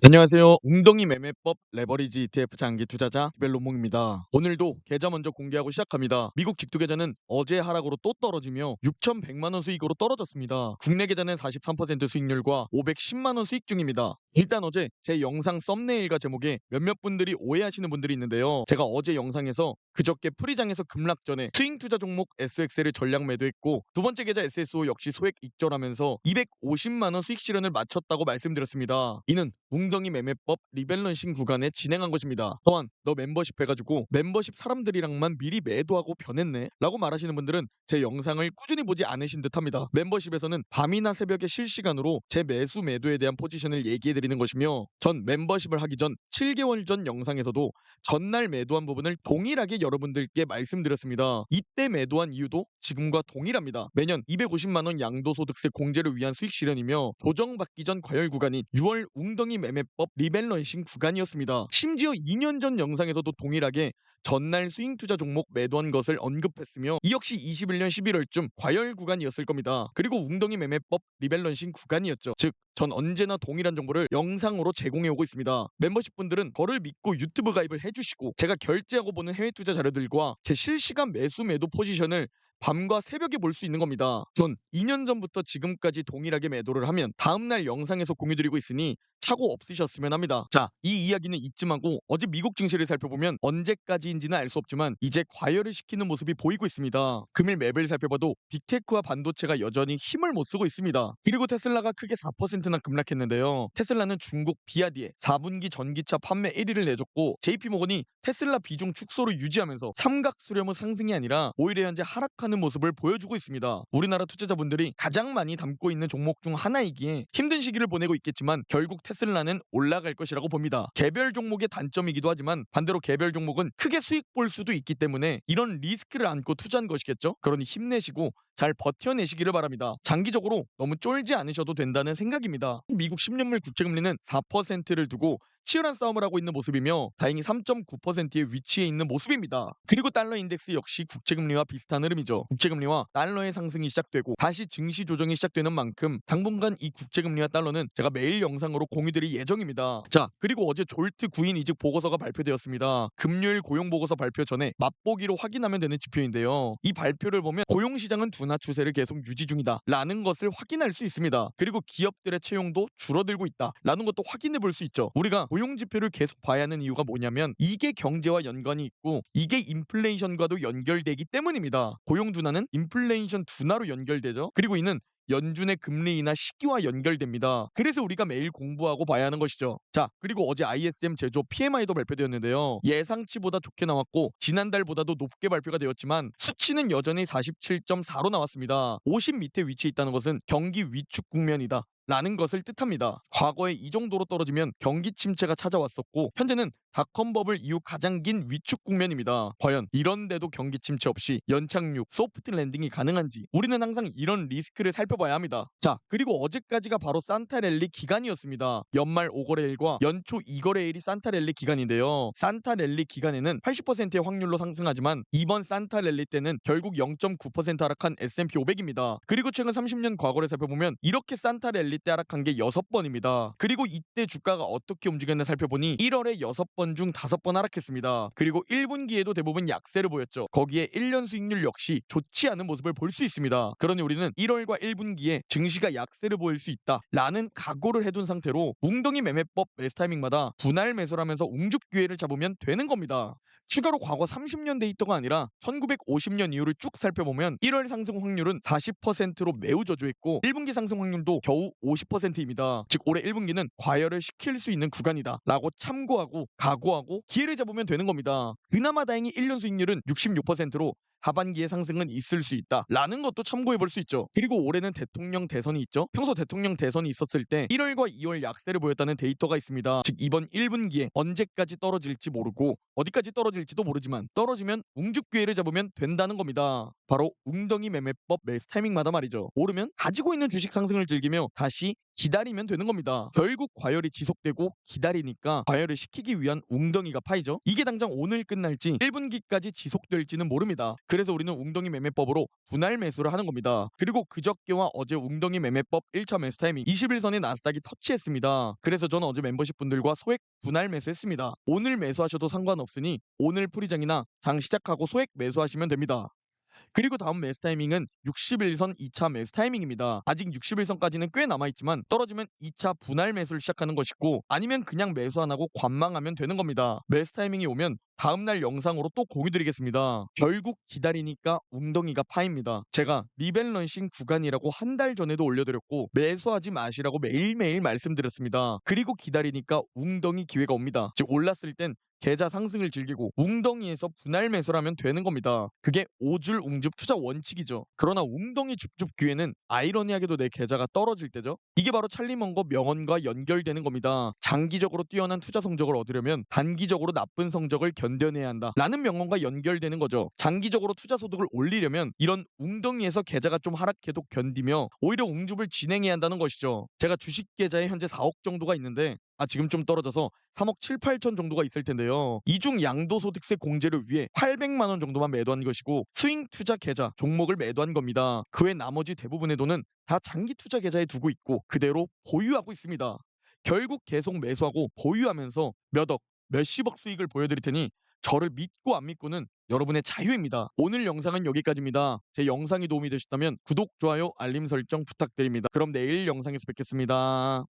안녕하세요. 웅덩이 매매법 레버리지 ETF 장기 투자자 기별로몽입니다. 오늘도 계좌 먼저 공개하고 시작합니다. 미국 직투 계좌는 어제 하락으로 또 떨어지며 6,100만 원 수익으로 떨어졌습니다. 국내 계좌는 43% 수익률과 510만 원 수익 중입니다. 일단 어제 제 영상 썸네일과 제목에 몇몇 분들이 오해하시는 분들이 있는데요. 제가 어제 영상에서 그저께 프리장에서 급락 전에 스윙 투자 종목 SXL을 전량 매도했고 두 번째 계좌 SSO 역시 소액 익절하면서 250만 원 수익 실현을 마쳤다고 말씀드렸습니다. 이는 웅덩이 매매법 리밸런싱 구간에 진행한 것입니다. 또한 너 멤버십 해가지고 멤버십 사람들이랑만 미리 매도하고 변했네 라고 말하시는 분들은 제 영상을 꾸준히 보지 않으신 듯합니다. 멤버십에서는 밤이나 새벽에 실시간으로 제 매수 매도에 대한 포지션을 얘기해드리는 것이며 전 멤버십을 하기 전 7개월 전 영상에서도 전날 매도한 부분을 동일하게 여러분들께 말씀드렸습니다. 이때 매도한 이유도 지금과 동일합니다. 매년 250만 원 양도소득세 공제를 위한 수익 실현이며 조정받기 전 과열 구간인 6월 웅덩이 매매법 리밸런싱 구간이었습니다. 심지어 2년 전 영상에서도 동일하게 전날 스윙 투자 종목 매도한 것을 언급했으며 이 역시 21년 11월쯤 과열 구간이었을 겁니다. 그리고 웅덩이 매매법 리밸런싱 구간이었죠. 즉 전 언제나 동일한 정보를 영상으로 제공해오고 있습니다. 멤버십 분들은 저를 믿고 유튜브 가입을 해주시고 제가 결제하고 보는 해외 투자 자료들과 제 실시간 매수 매도 포지션을 밤과 새벽에 볼 수 있는 겁니다. 전 2년 전부터 지금까지 동일하게 매도를 하면 다음날 영상에서 공유드리고 있으니 착오 없으셨으면 합니다. 자, 이 이야기는 이쯤 하고 어제 미국 증시를 살펴보면 언제까지인지는 알 수 없지만 이제 과열을 시키는 모습이 보이고 있습니다. 금일 맵을 살펴봐도 빅테크와 반도체가 여전히 힘을 못 쓰고 있습니다. 그리고 테슬라가 크게 4%나 급락했는데요. 테슬라는 중국 비아디에 4분기 전기차 판매 1위를 내줬고 JP모건이 테슬라 비중 축소를 유지하면서 삼각 수렴의 상승이 아니라 오히려 현재 하락하는 모습을 보여주고 있습니다. 우리나라 투자자분들이 가장 많이 담고 있는 종목 중 하나이기에 힘든 시기를 보내고 있겠지만 결국 테슬라는 올라갈 것이라고 봅니다. 개별 종목의 단점이기도 하지만 반대로 개별 종목은 크게 수익 볼 수도 있기 때문에 이런 리스크를 안고 투자한 것이겠죠. 그러니 힘내시고 잘 버텨내시기를 바랍니다. 장기적으로 너무 쫄지 않으셔도 된다는 생각입니다. 미국 10년물 국채금리는 4%를 두고 치열한 싸움을 하고 있는 모습이며 다행히 3.9%에 위치해 있는 모습입니다. 그리고 달러 인덱스 역시 국채금리와 비슷한 흐름이죠. 국채금리와 달러의 상승이 시작되고 다시 증시 조정이 시작되는 만큼 당분간 이 국채금리와 달러는 제가 매일 영상으로 공유드릴 예정입니다. 자, 그리고 어제 졸트 구인 이직 보고서가 발표되었습니다. 금요일 고용보고서 발표 전에 맛보기로 확인하면 되는 지표인데요. 이 발표를 보면 고용시장은 둔화 추세를 계속 유지 중이다 라는 것을 확인할 수 있습니다. 그리고 기업들의 채용도 줄어들고 있다 라는 것도 확인해 볼 수 있죠. 우리가 고용 지표를 계속 봐야 하는 이유가 뭐냐면 이게 경제와 연관이 있고 이게 인플레이션과도 연결되기 때문입니다. 고용 둔화는 인플레이션 둔화로 연결되죠. 그리고 이는 연준의 금리 인하 시기와 연결됩니다. 그래서 우리가 매일 공부하고 봐야 하는 것이죠. 자, 그리고 어제 ISM 제조 PMI도 발표되었는데요. 예상치보다 좋게 나왔고 지난달보다도 높게 발표가 되었지만 수치는 여전히 47.4로 나왔습니다. 50 밑에 위치해 있다는 것은 경기 위축 국면이다 라는 것을 뜻합니다. 과거에 이 정도로 떨어지면 경기 침체가 찾아왔었고 현재는 닷컴 버블 이후 가장 긴 위축 국면입니다. 과연 이런데도 경기 침체 없이 연착륙, 소프트 랜딩이 가능한지 우리는 항상 이런 리스크를 살펴봐야 합니다. 자, 그리고 어제까지가 바로 산타랠리 기간이었습니다. 연말 5거래일과 연초 2거래일이 산타랠리 기간인데요. 산타랠리 기간에는 80%의 확률로 상승하지만 이번 산타랠리 때는 결국 0.9% 하락한 S&P 500입니다. 그리고 최근 30년 과거를 살펴보면 이렇게 산타랠리 때 하락한 게 6번입니다. 그리고 이때 주가가 어떻게 움직였나 살펴보니 1월에 6번 중 5번 하락했습니다. 그리고 1분기에도 대부분 약세를 보였죠. 거기에 1년 수익률 역시 좋지 않은 모습을 볼 수 있습니다. 그러니 우리는 1월과 1분기에 증시가 약세를 보일 수 있다 라는 각오를 해둔 상태로 웅덩이 매매법 매수 타이밍마다 분할 매수를 하면서 웅죽 기회를 잡으면 되는 겁니다. 추가로 과거 30년 데이터가 아니라 1950년 이후를 쭉 살펴보면 1월 상승 확률은 40%로 매우 저조했고 1분기 상승 확률도 겨우 50%입니다. 즉 올해 1분기는 과열을 시킬 수 있는 구간이다 라고 참고하고 각오하고 기회를 잡으면 되는 겁니다. 그나마 다행히 1년 수익률은 66%로 하반기에 상승은 있을 수 있다 라는 것도 참고해 볼 수 있죠. 그리고 올해는 대통령 대선이 있죠. 평소 대통령 대선이 있었을 때 1월과 2월 약세를 보였다는 데이터가 있습니다. 즉 이번 1분기에 언제까지 떨어질지 모르고 어디까지 떨어질지도 모르지만 떨어지면 웅죽 기회를 잡으면 된다는 겁니다. 바로 웅덩이 매매법 매수 타이밍마다 말이죠. 오르면 가지고 있는 주식 상승을 즐기며 다시 기다리면 되는 겁니다. 결국 과열이 지속되고 기다리니까 과열을 시키기 위한 웅덩이가 파이죠. 이게 당장 오늘 끝날지 1분기까지 지속될지는 모릅니다. 그래서 우리는 웅덩이 매매법으로 분할 매수를 하는 겁니다. 그리고 그저께와 어제 웅덩이 매매법 1차 매수 타이밍 21선에 나스닥이 터치했습니다. 그래서 저는 어제 멤버십 분들과 소액 분할 매수했습니다. 오늘 매수하셔도 상관없으니 오늘 풀이장이나 장 시작하고 소액 매수하시면 됩니다. 그리고 다음 매수 타이밍은 61선 2차 매수 타이밍입니다. 아직 61선까지는 꽤 남아있지만 떨어지면 2차 분할 매수를 시작하는 것이고 아니면 그냥 매수 안 하고 관망하면 되는 겁니다. 매수 타이밍이 오면 다음날 영상으로 또 공유드리겠습니다. 결국 기다리니까 웅덩이가 파입니다. 제가 리밸런싱 구간이라고 한 달 전에도 올려드렸고 매수하지 마시라고 매일매일 말씀드렸습니다. 그리고 기다리니까 웅덩이 기회가 옵니다. 즉 올랐을 땐 계좌 상승을 즐기고 웅덩이에서 분할 매수를 하면 되는 겁니다. 그게 오줄 웅줍 투자 원칙이죠. 그러나 웅덩이 줍줍 기회는 아이러니하게도 내 계좌가 떨어질 때죠. 이게 바로 찰리먼거 명언과 연결되는 겁니다. 장기적으로 뛰어난 투자 성적을 얻으려면 단기적으로 나쁜 성적을 견뎌내야 한다 라는 명언과 연결되는 거죠. 장기적으로 투자 소득을 올리려면 이런 웅덩이에서 계좌가 좀 하락해도 견디며 오히려 웅줍을 진행해야 한다는 것이죠. 제가 주식 계좌에 현재 4억 정도가 있는데 지금 좀 떨어져서 3억 7, 8천 정도가 있을 텐데요. 이중 양도소득세 공제를 위해 800만 원 정도만 매도한 것이고 스윙 투자 계좌 종목을 매도한 겁니다. 그 외 나머지 대부분의 돈은 다 장기 투자 계좌에 두고 있고 그대로 보유하고 있습니다. 결국 계속 매수하고 보유하면서 몇 억, 몇십억 수익을 보여드릴 테니 저를 믿고 안 믿고는 여러분의 자유입니다. 오늘 영상은 여기까지입니다. 제 영상이 도움이 되셨다면 구독, 좋아요, 알림 설정 부탁드립니다. 그럼 내일 영상에서 뵙겠습니다.